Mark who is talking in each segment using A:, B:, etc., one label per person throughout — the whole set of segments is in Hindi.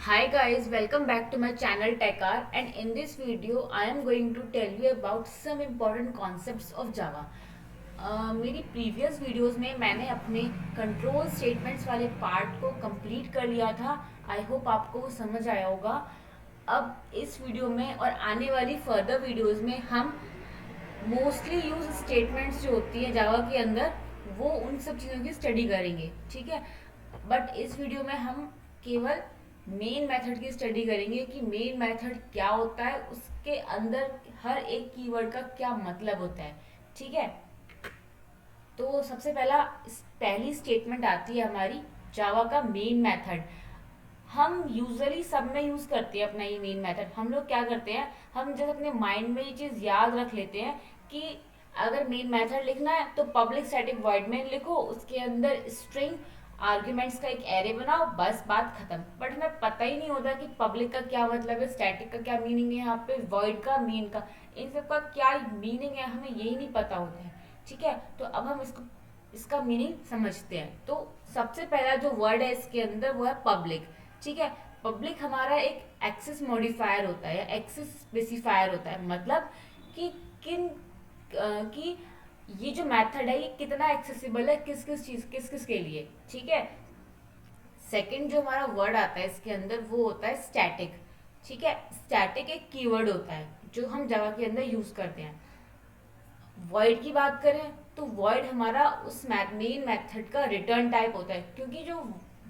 A: Hi guys, welcome back to my channel TechR, and in this video I am going to tell you about some important concepts of Java. मेरी प्रीवियस वीडियोस में मैंने अपने कंट्रोल स्टेटमेंट्स वाले पार्ट को कंप्लीट कर लिया था। आई होप आपको वो समझ आया होगा। अब इस वीडियो में और आने वाली फर्दर वीडियोस में हम मोस्टली यूज स्टेटमेंट्स जो होती है जावा के अंदर वो उन सब चीज़ों की स्टडी करेंगे, ठीक है। बट इस वीडियो में हम केवल मेन मेथड की स्टडी करेंगे कि मेन मेथड क्या होता है, उसके अंदर हर एक कीवर्ड का क्या मतलब होता है, ठीक है। तो सबसे पहली स्टेटमेंट आती है हमारी जावा का मेन मेथड। हम यूजुअली सब में यूज करते हैं अपना ये मेन मेथड। हम लोग क्या करते हैं, हम जब अपने माइंड में ये चीज याद रख लेते हैं कि अगर मेन मेथड लिखना है तो पब्लिक स्टैटिक वॉइड मेन लिखो, उसके अंदर स्ट्रिंग आर्ग्यूमेंट्स का एक एरे बनाओ, बस बात खत्म। बट हमें पता ही नहीं होता कि पब्लिक का क्या मतलब है, स्टैटिक का क्या मीनिंग है, यहाँ पे वॉइड का, मेन का, इन सब का क्या मीनिंग है, हमें यही नहीं पता होता है, ठीक है। तो अब हम इसका मीनिंग समझते हैं। तो सबसे पहला जो वर्ड है इसके अंदर वो है पब्लिक, ठीक है। पब्लिक हमारा एक एक्सेस मॉडिफायर होता है, एक्सेस स्पेसिफायर होता है। मतलब कि किन कि ये जो मेथड है ये कितना एक्सेसिबल है, किस किस के लिए, ठीक है। सेकंड जो हमारा वर्ड आता है इसके अंदर वो होता है स्टैटिक, ठीक है। स्टैटिक एक कीवर्ड होता है जो हम जावा के अंदर यूज करते हैं। वॉइड की बात करें तो वॉइड हमारा उस मेन मेथड का रिटर्न टाइप होता है, क्योंकि जो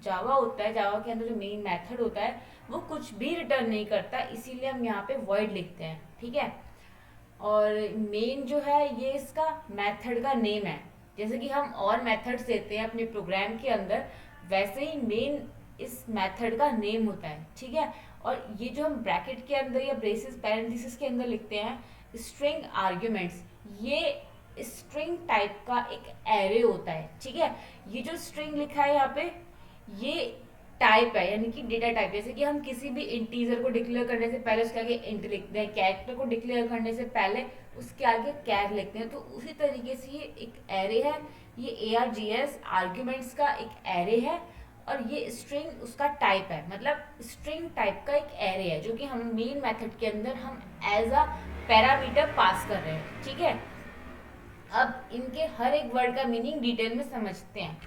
A: जावा होता है, जावा के अंदर जो मेन मेथड होता है वो कुछ भी रिटर्न नहीं करता, इसीलिए हम यहाँ पे वॉइड लिखते हैं, ठीक है। और मेन जो है ये इसका मेथड का नेम है। जैसे कि हम और मेथड्स देते हैं अपने प्रोग्राम के अंदर, वैसे ही मेन इस मेथड का नेम होता है, ठीक है। और ये जो हम ब्रैकेट के अंदर या ब्रेसेस पैरेंथेसिस के अंदर लिखते हैं स्ट्रिंग आर्ग्यूमेंट्स, ये स्ट्रिंग टाइप का एक एरे होता है, ठीक है। ये जो स्ट्रिंग लिखा है यहाँ पे ये टाइप है, यानी कि डेटा टाइप। जैसे कि हम किसी भी इंटीजर को डिक्लेयर करने से पहले उसके आगे इंट लिखते हैं, कैरेक्टर को डिक्लेयर करने से पहले उसके आगे कैर लिखते हैं, तो उसी तरीके से ये एक एरे है। ये ARGS आर्ग्यूमेंट्स का एक एरे है और ये स्ट्रिंग उसका टाइप है। मतलब स्ट्रिंग टाइप का एक एरे है जो कि हम मेन मेथड के अंदर हम एज अ पैरामीटर पास कर रहे हैं, ठीक है। अब इनके हर एक वर्ड का मीनिंग डिटेल में समझते हैं,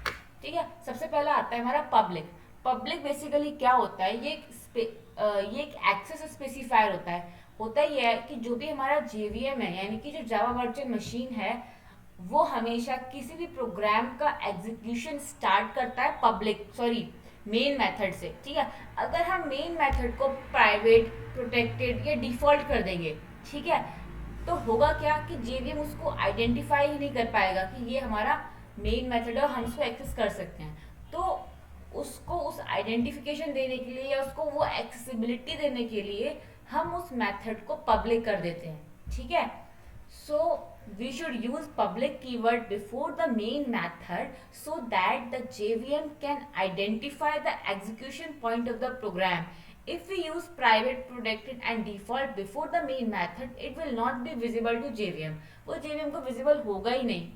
A: ठीक है। सबसे पहला आता है हमारा पब्लिक। पब्लिक बेसिकली क्या होता है, ये एक एक्सेस स्पेसिफायर होता है। होता ये है कि जो भी हमारा JVM है, यानी कि जो जावा वर्चुअल मशीन है, वो हमेशा किसी भी प्रोग्राम का एग्जीक्यूशन स्टार्ट करता है मेन मेथड से, ठीक है। अगर हम मेन मेथड को प्राइवेट, प्रोटेक्टेड या डिफॉल्ट कर देंगे, ठीक है, तो होगा क्या कि JVM उसको आइडेंटिफाई ही नहीं कर पाएगा कि ये हमारा मेन मेथड है और हम उसको एक्सेस कर सकते हैं। तो उसको उस आइडेंटिफिकेशन देने के लिए या उसको वो एक्सेसिबिलिटी देने के लिए हम उस मेथड को पब्लिक कर देते हैं, ठीक है। So we should use public keyword before the main method so that the JVM can identify the execution point of the program. If we use private, protected and default before the main method, it will not be visible to JVM. वो JVM को visible होगा ही नहीं,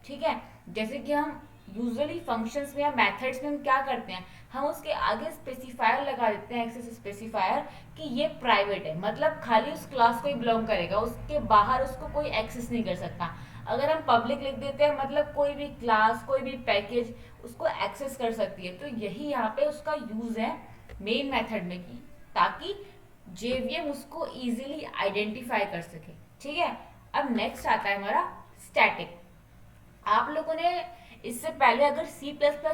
A: ठीक है। जैसे कि हम यूजुअली फंक्शंस में या मेथड्स में हम क्या करते हैं, हम उसके आगे स्पेसिफायर लगा देते हैं, एक्सेस स्पेसिफायर, कि ये प्राइवेट है, मतलब खाली उस क्लास को ही बिलोंग करेगा, उसके बाहर उसको कोई एक्सेस नहीं कर सकता। अगर हम पब्लिक लिख देते हैं मतलब कोई भी क्लास, कोई भी पैकेज उसको एक्सेस कर सकती है। तो यही यहाँ पे उसका यूज है मेन मेथड में, की ताकि JVM उसको इजीली आइडेंटिफाई कर सके, ठीक है। अब नेक्स्ट आता है हमारा स्टैटिक। आप लोगों ने इससे पहले अगर C++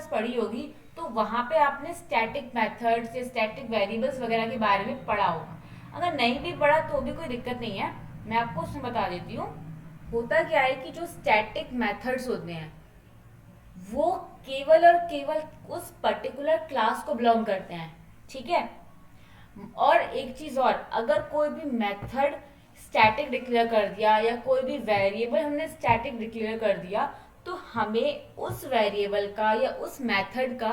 A: पढ़ी होगी तो वहां पे आपने स्टैटिक मेथड्स या स्टैटिक वेरिएबल्स वगैरह के बारे में पढ़ा होगा। अगर नहीं भी पढ़ा तो भी कोई दिक्कत नहीं है, मैं आपको उसमें बता देती हूँ। होता क्या है कि जो स्टैटिक मेथड्स होते हैं वो केवल और केवल उस पर्टिकुलर क्लास को बिलोंग करते हैं, ठीक है। और एक चीज और, अगर कोई भी मेथड स्टैटिक डिक्लेयर कर दिया या कोई भी वेरिएबल हमने स्टैटिक डिक्लेयर कर दिया तो हमें उस वेरिएबल का या उस मेथड का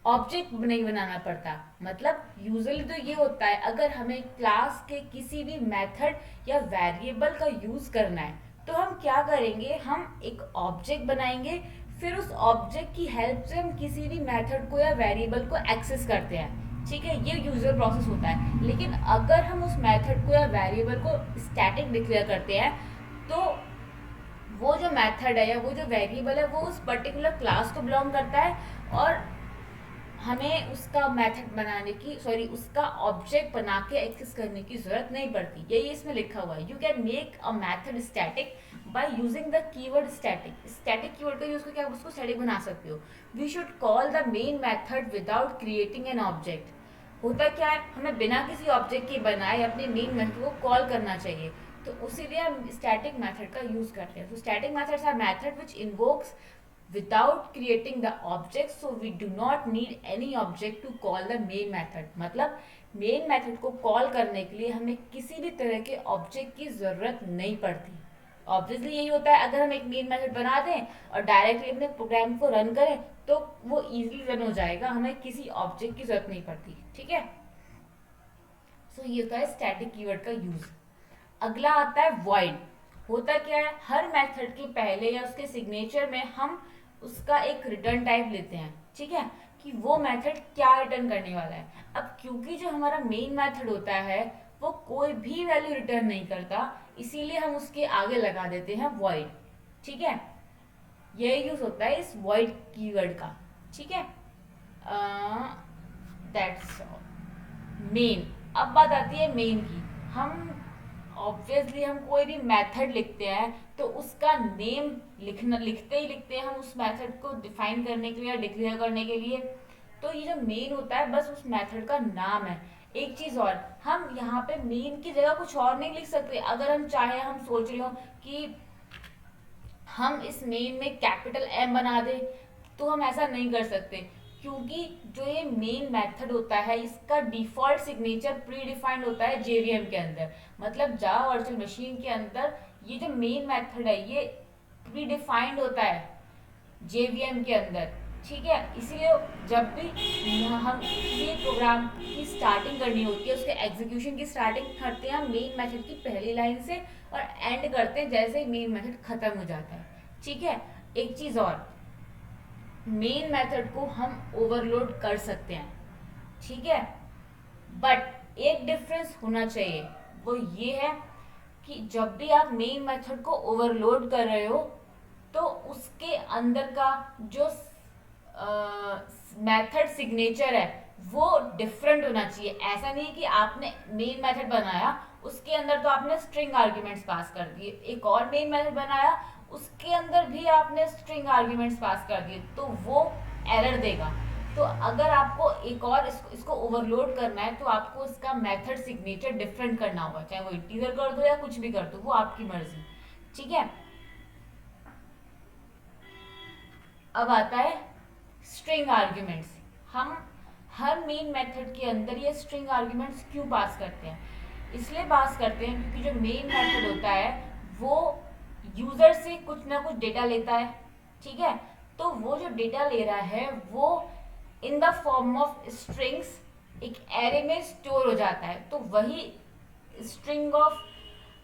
A: ऑब्जेक्ट नहीं बनाना पड़ता। मतलब यूजुअली तो ये होता है, अगर हमें क्लास के किसी भी मेथड या वेरिएबल का यूज करना है तो हम क्या करेंगे, हम एक ऑब्जेक्ट बनाएंगे, फिर उस ऑब्जेक्ट की हेल्प से हम किसी भी मेथड को या वेरिएबल को एक्सेस करते हैं, ठीक है, ये यूजर प्रोसेस होता है। लेकिन अगर हम उस मेथड को या वेरिएबल को स्टैटिक डिक्लेयर करते हैं तो वो जो मेथड है या वो जो वेरिएबल है वो उस पर्टिकुलर क्लास को बिलोंग करता है और हमें उसका मेथड बनाने की उसका ऑब्जेक्ट बना के एक्सेस करने की जरूरत नहीं पड़ती। यही इसमें लिखा हुआ है, you can make a method static by using the keyword static. Static keyword का यूज करके आप उसको स्टैटिक बना सकते हो। We should call the main method without creating an object. होता क्या है, हमें बिना किसी ऑब्जेक्ट के बनाए अपने मेन मेथड को कॉल करना चाहिए, तो उसीलिए हम स्टैटिक मेथड का यूज करते हैं। तो static methods are method which invokes without creating the object, so we do not need any object to call the main method। मतलब मेन मेथड को कॉल करने के लिए हमें किसी भी तरह के ऑब्जेक्ट की जरूरत नहीं पड़ती। ऑब्वियसली यही होता है, अगर हम एक मेन मेथड बना दें और डायरेक्टली अपने प्रोग्राम को रन करें तो वो इजीली रन हो जाएगा, हमें किसी ऑब्जेक्ट की जरूरत नहीं पड़ती। ठीक है, सो ये होता है स्टैटिक कीवर्ड का यूज। अगला आता है वॉइड। होता क्या है, हर मेथड के पहले या उसके सिग्नेचर में हम उसका एक रिटर्न टाइप लेते हैं। ठीक है, कि वो मेथड क्या रिटर्न करने वाला है। अब क्योंकि जो हमारा मेन मेथड होता है वो कोई भी वैल्यू रिटर्न नहीं करता, इसीलिए हम उसके आगे लगा देते हैं वॉइड। ठीक है, यही यूज होता है इस वॉइड कीवर्ड का। ठीक है, दैट्स मेन। अब बात आती है मेन की। हम ऑब्वियसली हम कोई भी मेथड लिखते हैं तो उसका नेम लिखते हैं हम उस मेथड को डिफाइन करने के लिए या डिक्लेयर करने के लिए। तो ये जो मेन होता है बस उस मेथड का नाम है। एक चीज और, हम यहाँ पे मेन की जगह कुछ और नहीं लिख सकते। अगर हम चाहे, हम सोच रहे हो कि हम इस मेन में कैपिटल एम बना दे तो हम ऐसा नहीं कर सकते, क्योंकि जो ये मेन मेथड होता है इसका डिफॉल्ट सिग्नेचर प्री डिफाइंड होता है जेवीएम के अंदर। मतलब जावा वर्चुअल मशीन के अंदर ये जो मेन मेथड है ये प्री डिफाइंड होता है जेवीएम के अंदर। ठीक है, इसीलिए जब भी हम किसी प्रोग्राम की स्टार्टिंग करनी होती है, उसके एग्जीक्यूशन की स्टार्टिंग करते हैं हम मेन मेथड की पहली लाइन से और एंड करते हैं जैसे ही मेन मेथड खत्म हो जाता है। ठीक है, एक चीज और, मेन मेथड को हम ओवरलोड कर सकते हैं। ठीक है, बट एक डिफरेंस होना चाहिए, वो ये है कि जब भी आप मेन मेथड को ओवरलोड कर रहे हो तो उसके अंदर का जो मेथड सिग्नेचर है वो डिफरेंट होना चाहिए। ऐसा नहीं कि आपने मेन मेथड बनाया उसके अंदर तो आपने स्ट्रिंग आर्ग्यूमेंट्स पास कर दिए, एक और मेन मेथड बनाया उसके अंदर भी आपने स्ट्रिंग आर्ग्यूमेंट्स पास कर दिए, तो वो एरर देगा। तो अगर आपको एक और इसको ओवरलोड करना है तो आपको इसका मेथड सिग्नेचर डिफरेंट करना होगा, चाहे वो इंटीजर कर दो या कुछ भी कर दो, वो आपकी मर्जी। ठीक है, अब आता है स्ट्रिंग आर्ग्यूमेंट्स। हम हर मेन मेथड के अंदर ये स्ट्रिंग आर्ग्यूमेंट्स क्यों पास करते हैं? इसलिए पास करते हैं क्योंकि जो मेन मेथड होता है वो यूजर से कुछ ना कुछ डेटा लेता है। ठीक है, तो वो जो डेटा ले रहा है वो in the form of strings एक एरे में स्टोर हो जाता है। तो वही string of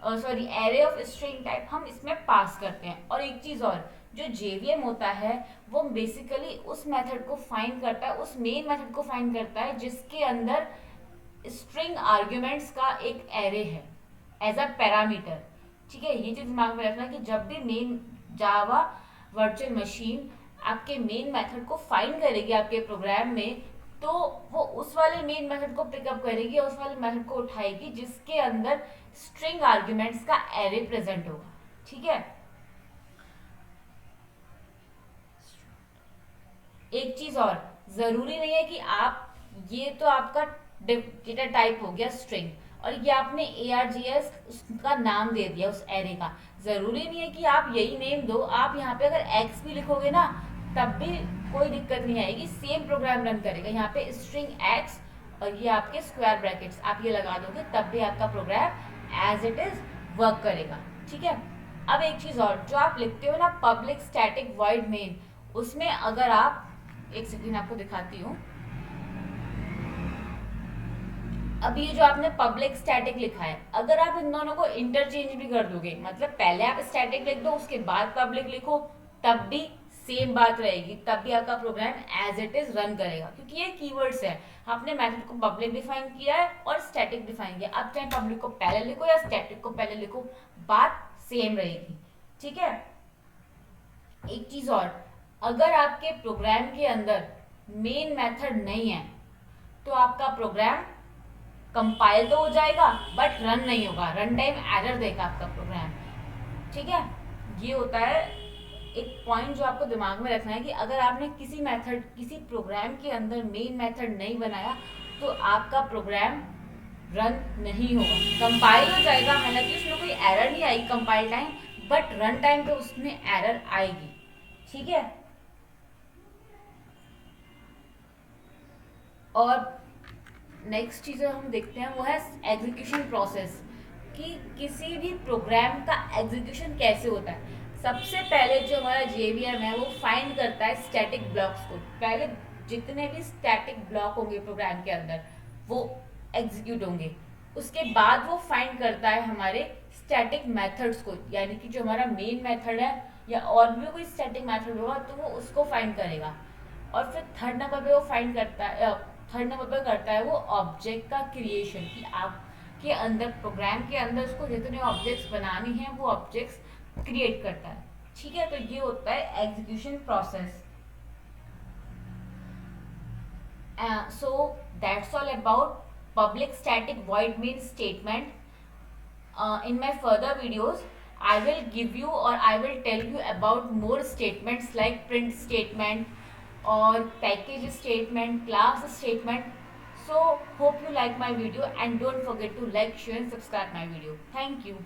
A: array of string type हम इसमें पास करते हैं। और एक चीज और, जो जेवीएम होता है वो बेसिकली उस मेथड को फाइंड करता है, उस मेन मेथड को फाइंड करता है जिसके अंदर स्ट्रिंग आर्ग्यूमेंट्स का एक एरे है एज अ पैरामीटर। ठीक है, ये चीज दिमाग में रखना कि जब भी मेन जावा वर्चुअल मशीन आपके मेन मेथड को फाइंड करेगी आपके प्रोग्राम में, तो वो उस वाले मेन मेथड को पिकअप करेगी और उस वाले मेथड को उठाएगी जिसके अंदर स्ट्रिंग आर्ग्यूमेंट्स का एरे प्रेजेंट होगा। ठीक है, एक चीज और, जरूरी नहीं है कि आप, ये तो आपका डेटा टाइप हो गया स्ट्रिंग और ये आपने ARGS उसका नाम दे दिया उस एरे का, जरूरी नहीं है कि आप यही नेम दो। आप यहाँ पे अगर x भी लिखोगे ना तब भी कोई दिक्कत नहीं आएगी, सेम प्रोग्राम रन करेगा। यहाँ पे स्ट्रिंग x और ये आपके स्क्वायर ब्रैकेट्स आप ये लगा दोगे तब भी आपका program as it is work करेगा। ठीक है, अब एक चीज और, जो आप लिखते हो ना पब्लिक स्टैटिक वॉइड मेन, उसमें अगर आप, एक सेकंड आपको दिखाती हूँ। अब ये जो आपने पब्लिक स्टैटिक लिखा है, अगर आप इन दोनों को इंटरचेंज भी कर दोगे, मतलब पहले आप स्टैटिक लिख दो उसके बाद पब्लिक लिखो, तब भी सेम बात रहेगी, तब भी आपका program as it is run करेगा, क्योंकि ये कीवर्ड्स है। आपने मेथड को पब्लिक डिफाइन किया है और स्टैटिक डिफाइन किया, अब चाहे पब्लिक को पहले लिखो या स्टैटिक को पहले लिखो, बात सेम रहेगी। ठीक है। एक चीज और, अगर आपके प्रोग्राम के अंदर मेन मेथड नहीं है तो आपका प्रोग्राम कंपाइल तो हो जाएगा बट रन नहीं होगा, रन टाइम एरर देगा आपका प्रोग्राम। ठीक है। ये होता है एक पॉइंट जो आपको दिमाग में रखना है कि अगर आपने किसी मेथड, किसी प्रोग्राम के अंदर मेन मेथड नहीं बनाया तो आपका प्रोग्राम रन नहीं होगा, कंपाइल हो जाएगा, हालांकि उसमें कोई एरर नहीं आएगी compile time, but run time पे उसमें एरर आएगी। ठीक है। और नेक्स्ट चीज हम देखते हैं वो है एग्जीक्यूशन प्रोसेस, कि किसी भी प्रोग्राम का एग्जीक्यूशन कैसे होता है। सबसे पहले जो हमारा जेवीएम है वो फाइंड करता है स्टैटिक ब्लॉक्स को, पहले जितने भी स्टैटिक ब्लॉक होंगे प्रोग्राम के अंदर वो एग्जीक्यूट होंगे। उसके बाद वो फाइंड करता है हमारे स्टैटिक मेथड्स को, यानी कि जो हमारा मेन मेथड है या और भी कोई स्टैटिक मेथड होगा तो वो उसको फाइंड करेगा। और फिर थर्ड नंबर पे वो फाइंड करता है, थर्ड नंबर पे करता है वो ऑब्जेक्ट का क्रिएशन, कि आपके अंदर प्रोग्राम के अंदर उसको जितने ऑब्जेक्ट्स बनानी है वो ऑब्जेक्ट्स क्रिएट करता है। ठीक है। तो ये होता है execution process. So that's all about public static void main statement. In my further videos I will give you or I will tell you about more statements like print statement or package statement, class statement. So hope you like my video and don't forget to like, share and subscribe my video. Thank you.